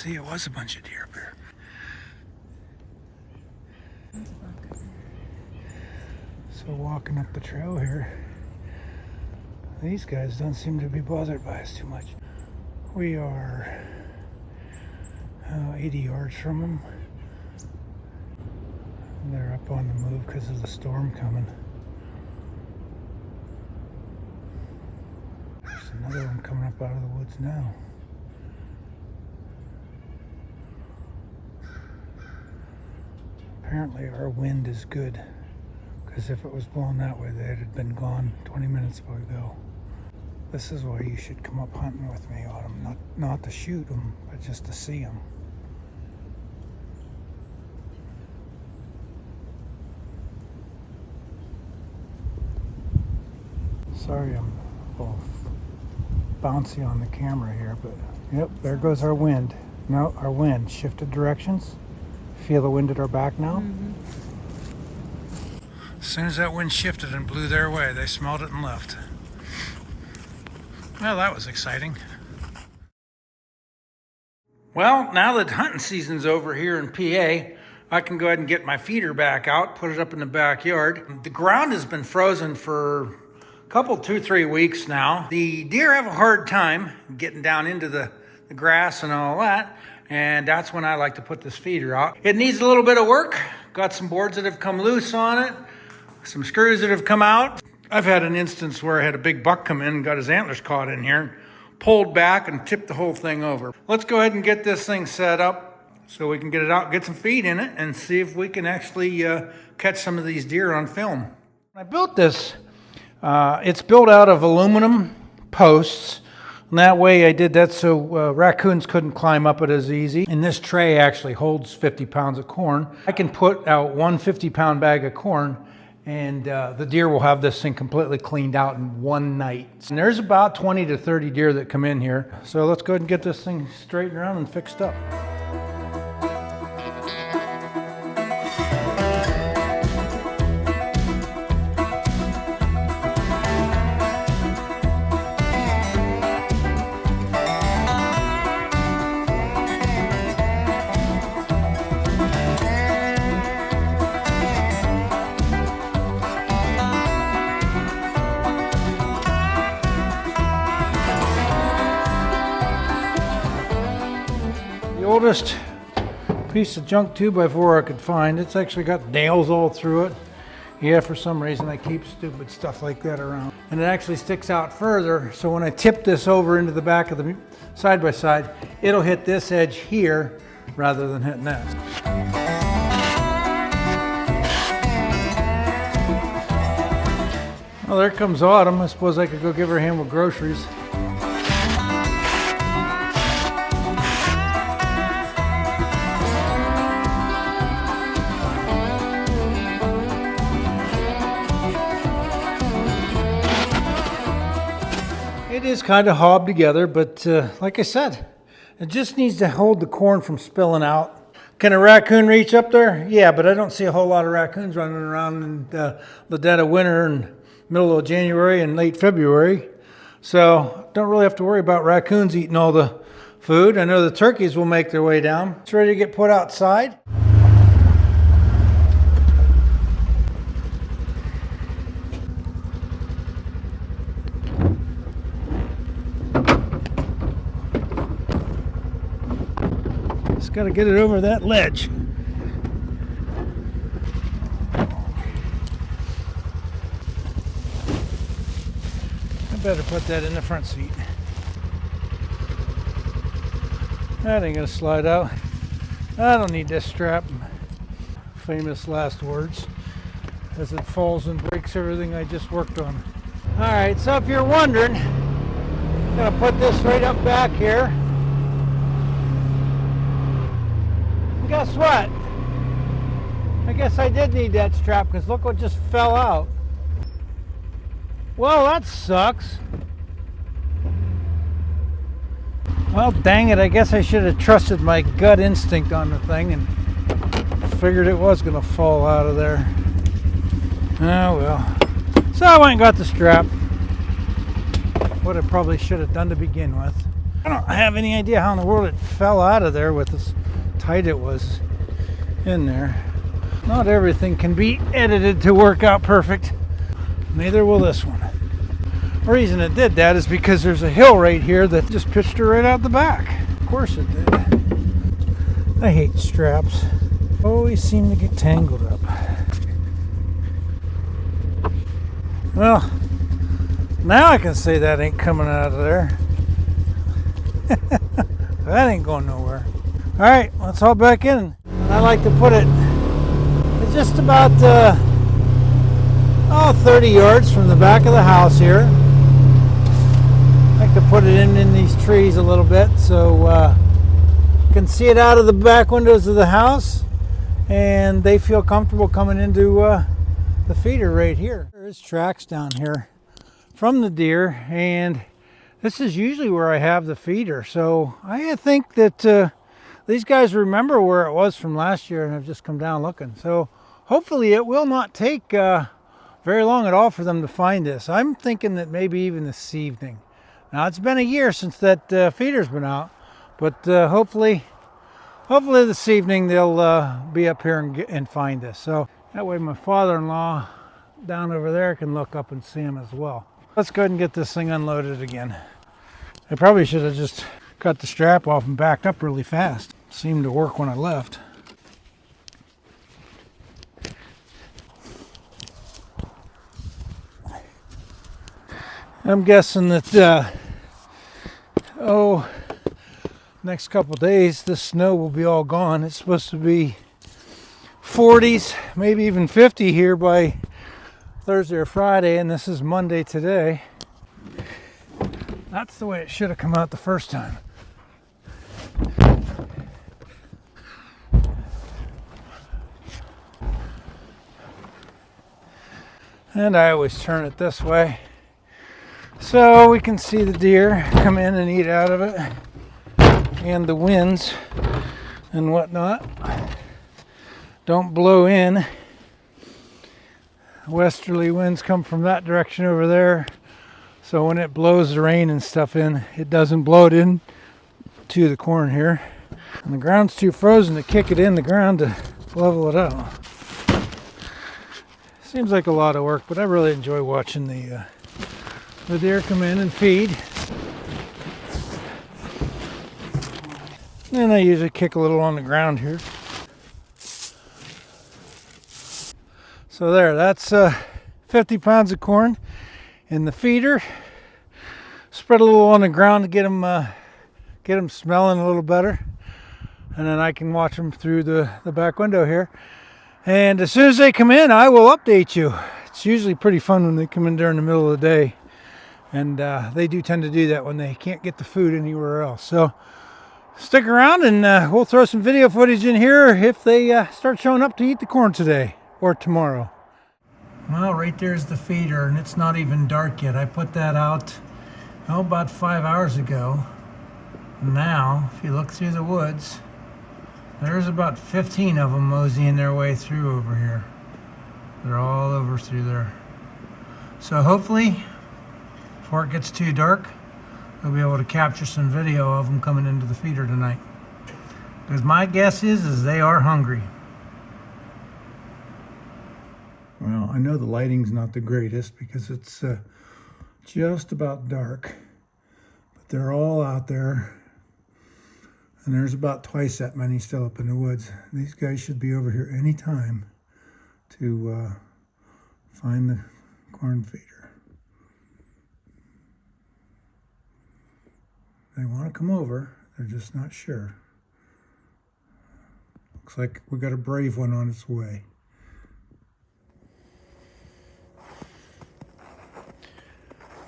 See, it was a bunch of deer up here. So walking up the trail here, these guys don't seem to be bothered by us too much. We are 80 yards from them. They're up on the move because of the storm coming. There's another one coming up out of the woods now. Apparently our wind is good, because if it was blowing that way, they'd have been gone 20 minutes ago. This is why you should come up hunting with me, Autumn. Not to shoot them, but just to see them. Sorry, I'm a little bouncy on the camera here, but yep, there goes our wind. No, our wind shifted directions. Feel the wind at our back now? Mm-hmm. As soon as that wind shifted and blew their way, they smelled it and left. Well, that was exciting. Well, now that hunting season's over here in PA, I can go ahead and get my feeder back out, put it up in the backyard. The ground has been frozen for a couple, 2-3 weeks now. The deer have a hard time getting down into the grass and all that, and that's when I like to put this feeder out. It needs a little bit of work. Got some boards that have come loose on it, some screws that have come out. I've had an instance where I had a big buck come in and got his antlers caught in here, pulled back and tipped the whole thing over. Let's go ahead and get this thing set up so we can get it out, get some feed in it, and see if we can actually catch some of these deer on film. I built this, it's built out of aluminum posts. And that way I did that so raccoons couldn't climb up it as easy. And this tray actually holds 50 pounds of corn. I can put out one 50-pound bag of corn, and the deer will have this thing completely cleaned out in one night. And there's about 20 to 30 deer that come in here. So let's go ahead and get this thing straightened around and fixed up. The oldest piece of junk 2x4 I could find. It's actually got nails all through it. Yeah, for some reason I keep stupid stuff like that around. And it actually sticks out further, so when I tip this over into the back of the side-by-side, it'll hit this edge here rather than hitting that. Well, there comes Autumn. I suppose I could go give her a hand with groceries. It is kind of hobbed together, but like I said, it just needs to hold the corn from spilling out. Can a raccoon reach up there? Yeah, but I don't see a whole lot of raccoons running around in the dead of winter and middle of January and late February. So don't really have to worry about raccoons eating all the food. I know the turkeys will make their way down. It's ready to get put outside. Just got to get it over that ledge. I better put that in the front seat. That ain't gonna slide out. I don't need this strap. Famous last words, as it falls and breaks everything I just worked on. Alright, so if you're wondering, I'm gonna put this right up back here. And guess what? I guess I did need that strap, because look what just fell out. Well, that sucks. Well, dang it, I guess I should have trusted my gut instinct on the thing and figured it was going to fall out of there. Oh well. So I went and got the strap. What I probably should have done to begin with. I don't have any idea how in the world it fell out of there with as tight it was in there. Not everything can be edited to work out perfect. Neither will this one. The reason it did that is because there's a hill right here that just pitched her right out the back. Of course it did. I hate straps. Always seem to get tangled up. Well, now I can say that ain't coming out of there. That ain't going nowhere. All right, let's haul back in. I like to put it, it's just about 30 yards from the back of the house here. I like to put it in these trees a little bit so you can see it out of the back windows of the house, and they feel comfortable coming into the feeder right here. There's tracks down here from the deer, and this is usually where I have the feeder. So I think that these guys remember where it was from last year and have just come down looking. So hopefully it will not take very long at all for them to find this. I'm thinking that maybe even this evening. Now it's been a year since that feeder's been out, but hopefully this evening they'll be up here and find this. So that way my father-in-law down over there can look up and see him as well. Let's go ahead and get this thing unloaded again. I probably should have just cut the strap off and backed up really fast. Seemed to work when I left. I'm guessing that, next couple days, this snow will be all gone. It's supposed to be 40s, maybe even 50 here by Thursday or Friday, and this is Monday today. That's the way it should have come out the first time. And I always turn it this way so we can see the deer come in and eat out of it, and the winds and whatnot don't blow in. Westerly winds come from that direction over there, so when it blows the rain and stuff in, it doesn't blow it in to the corn here. And the ground's too frozen to kick it in the ground to level it out. Seems like a lot of work, but I really enjoy watching the deer come in and feed. And I usually kick a little on the ground here. So there, that's 50 pounds of corn in the feeder. Spread a little on the ground to get them smelling a little better. And then I can watch them through the back window here. And as soon as they come in, I will update you. It's usually pretty fun when they come in during the middle of the day. And they do tend to do that when they can't get the food anywhere else. So stick around and we'll throw some video footage in here if they start showing up to eat the corn today or tomorrow. Well, right there's the feeder, and it's not even dark yet. I put that out about 5 hours ago. Now, if you look through the woods, there's about 15 of them moseying their way through over here. They're all over through there. So hopefully, before it gets too dark, we'll be able to capture some video of them coming into the feeder tonight. Because my guess is they are hungry. Well, I know the lighting's not the greatest because it's just about dark, but they're all out there, and there's about twice that many still up in the woods. These guys should be over here any time to find the corn feeder. They want to come over, they're just not sure. Looks like we got a brave one on its way.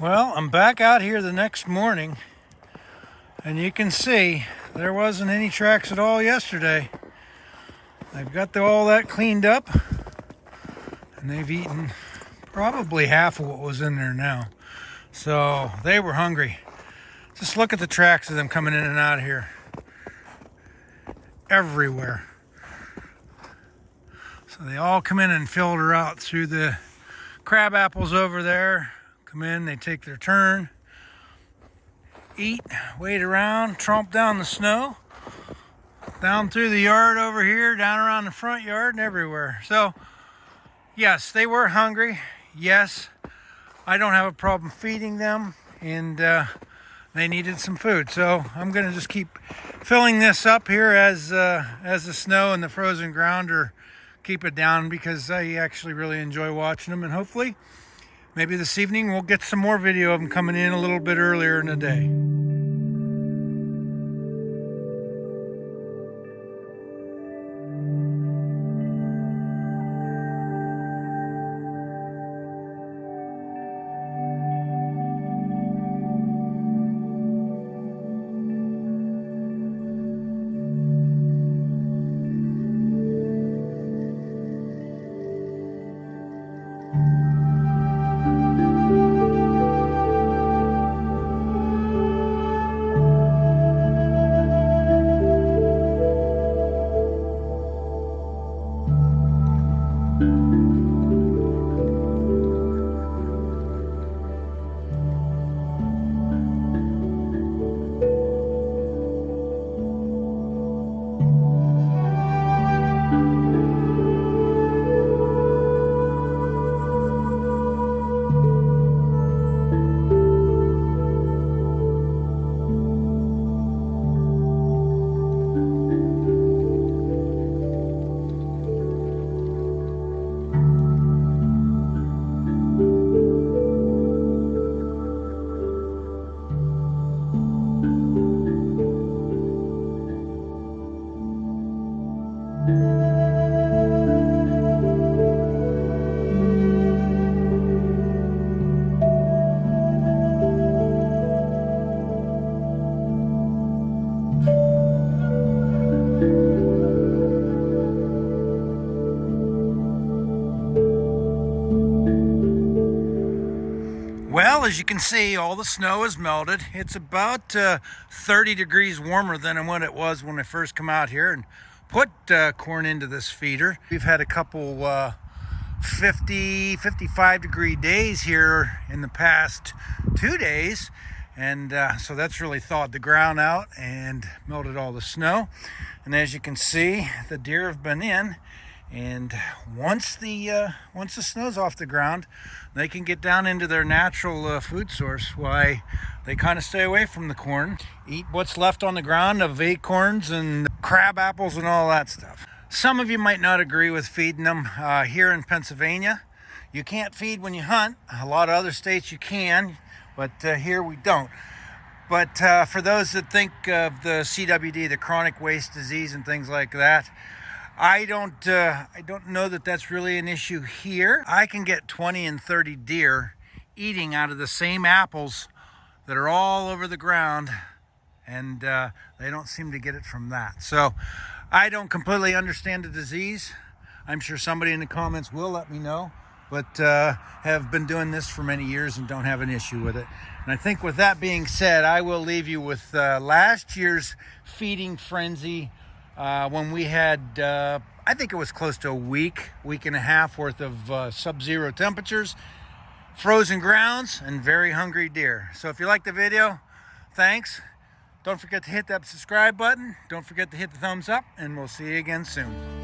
Well, I'm back out here the next morning, and you can see there wasn't any tracks at all yesterday. They've got all that cleaned up, and they've eaten probably half of what was in there now. So they were hungry. Just look at the tracks of them coming in and out of here. Everywhere. So they all come in and filter out through the crab apples over there. Come in, they take their turn. eat, wait around, tromp down the snow, down through the yard over here, down around the front yard and everywhere. So yes, they were hungry. Yes, I don't have a problem feeding them, and they needed some food. So I'm gonna just keep filling this up here as the snow and the frozen ground are keep it down, because I actually really enjoy watching them, and hopefully maybe this evening we'll get some more video of them coming in a little bit earlier in the day. Well, as you can see, all the snow is melted. It's about 30 degrees warmer than what it was when I first come out here and put corn into this feeder. We've had a couple 50, 55 degree days here in the past 2 days. And so that's really thawed the ground out and melted all the snow. And as you can see, the deer have been in. And once the snow's off the ground, they can get down into their natural food source. Why they kind of stay away from the corn, eat what's left on the ground of acorns and crab apples and all that stuff. Some of you might not agree with feeding them. Here in Pennsylvania, you can't feed when you hunt. A lot of other states you can, but here we don't. But for those that think of the CWD, the chronic waste disease and things like that, I don't know that that's really an issue here. I can get 20 and 30 deer eating out of the same apples that are all over the ground, and they don't seem to get it from that. So I don't completely understand the disease. I'm sure somebody in the comments will let me know, but have been doing this for many years and don't have an issue with it. And I think with that being said, I will leave you with last year's feeding frenzy. When we had, I think it was close to a week and a half worth of sub-zero temperatures, frozen grounds, and very hungry deer. So if you like the video, thanks. Don't forget to hit that subscribe button. Don't forget to hit the thumbs up, and we'll see you again soon.